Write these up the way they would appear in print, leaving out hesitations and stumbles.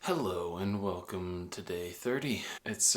Hello and welcome to day 30. It's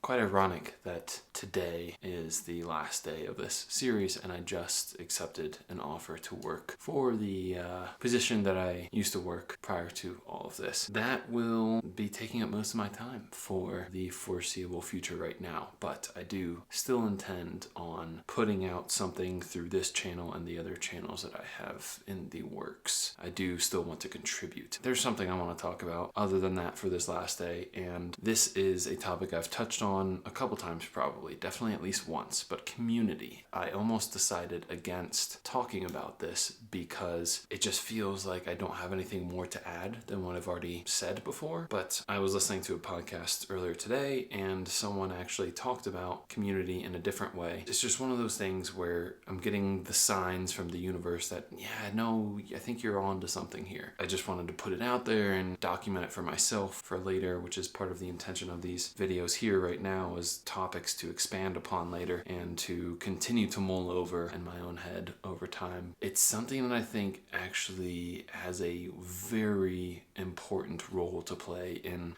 quite ironic that today is the last day of this series and I just accepted an offer to work for the position that I used to work prior to all of this. That will be taking up most of my time for the foreseeable future right now, but I do still intend on putting out something through this channel and the other channels that I have in the works. I do still want to contribute. There's something I want to talk about other than that for this last day, and this is a topic I've touched on a couple times probably, definitely at least once, but community. I almost decided against talking about this because it just feels like I don't have anything more to add than what I've already said before. But I was listening to a podcast earlier today and someone actually talked about community in a different way. It's just one of those things where I'm getting the signs from the universe that, yeah, no, I think you're on to something here. I just wanted to put it out there and document it for myself for later, which is part of the intention of these videos here right now, is topics to expand upon later and to continue to mull over in my own head over time. It's something that I think actually has a very important role to play in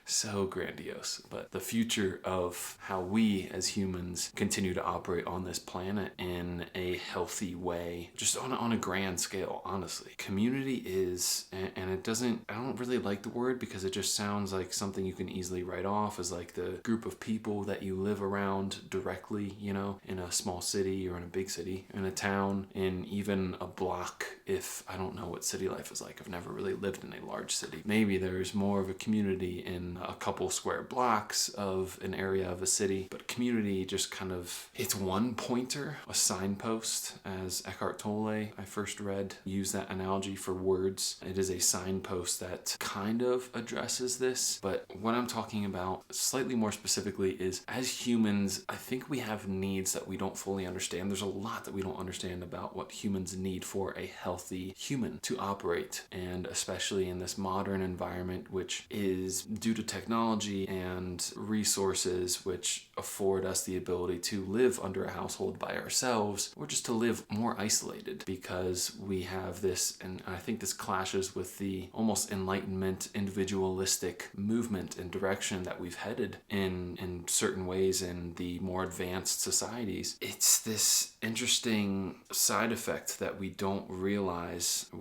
so grandiose, but the future of how we as humans continue to operate on this planet in a healthy way, just on a grand scale, honestly. Community is, and it doesn't, I don't really like the word because it just sounds like something you can easily write off as like the group of people that you live around directly, you know, in a small city or in a big city, in a town, in even a block. If I don't know what city life is like, I've never really lived in a large city. Maybe there's more of a community in a couple square blocks of an area of a city, but community just kind of, it's one pointer, a signpost, as Eckhart Tolle, I first read, used that analogy for words. It is a signpost that kind of addresses this, but what I'm talking about slightly more specifically is, as humans, I think we have needs that we don't fully understand. There's a lot that we don't understand about what humans need for a healthy human to operate, and especially in this modern environment, which is due to technology and resources which afford us the ability to live under a household by ourselves, or just to live more isolated, because we have this, and I think this clashes with the almost enlightenment, individualistic movement and direction that we've headed in certain ways in the more advanced societies. It's this interesting side effect that we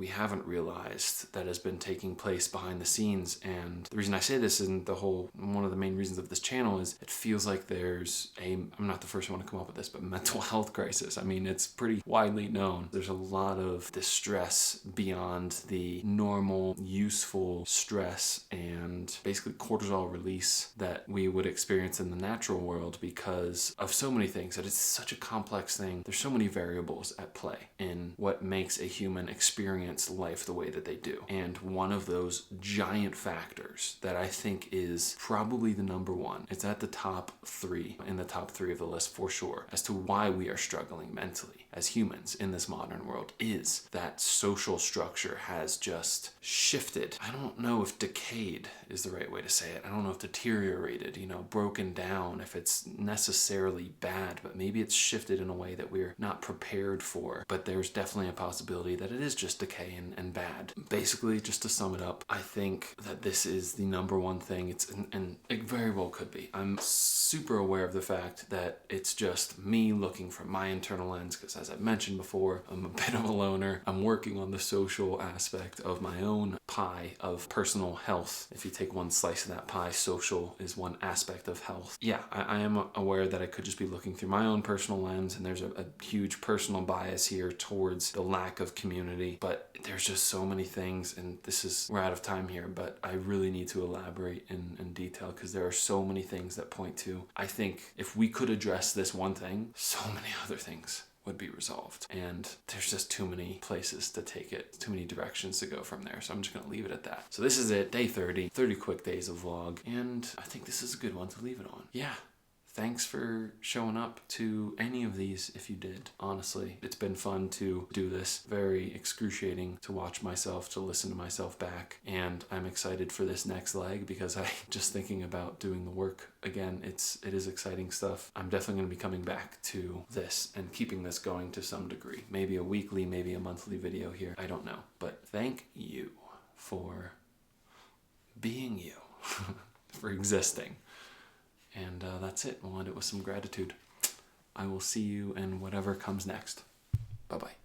haven't realized, that has been taking place behind the scenes. And the reason I say this, and one of the main reasons of this channel, is it feels like there's I'm not the first one to come up with this, but mental health crisis. I mean, it's pretty widely known. There's a lot of distress beyond the normal, useful stress and basically cortisol release that we would experience in the natural world because of so many things, that it's such a complex thing. There's so many variables at play in what makes a human experience life the way that they do. And one of those giant factors that I think is probably the number one, it's at the top three, in the top three of the list for sure, as to why we are struggling mentally as humans in this modern world, is that social structure has just shifted. I don't know if decayed is the right way to say it. I don't know if deteriorated, broken down, if it's necessarily bad, but maybe it's shifted in a way that we're not prepared for. But there's definitely a possibility that it is just decay and bad. Basically, just to sum it up, I think that this is the number one thing. And it very well could be. I'm super aware of the fact that it's just me looking from my internal lens, because as I've mentioned before, I'm a bit of a loner. I'm working on the social aspect of my own pie of personal health. If you take one slice of that pie, social is one aspect of health. Yeah, I am aware that I could just be looking through my own personal lens, and there's a huge personal bias here towards the lack of community, but there's just so many things, and we're out of time here, but I really need to elaborate in detail because there are so many things that point to, I think if we could address this one thing, so many other things would be resolved. And there's just too many places to take it, too many directions to go from there. So I'm just gonna leave it at that. So this is it, day 30 quick days of vlog. And I think this is a good one to leave it on. Yeah. Thanks for showing up to any of these if you did. Honestly, it's been fun to do this. Very excruciating to watch myself, to listen to myself back. And I'm excited for this next leg because just thinking about doing the work again, it is exciting stuff. I'm definitely going to be coming back to this and keeping this going to some degree. Maybe a weekly, maybe a monthly video here. I don't know. But thank you for being you, for existing. And that's it. We'll end it with some gratitude. I will see you in whatever comes next. Bye-bye.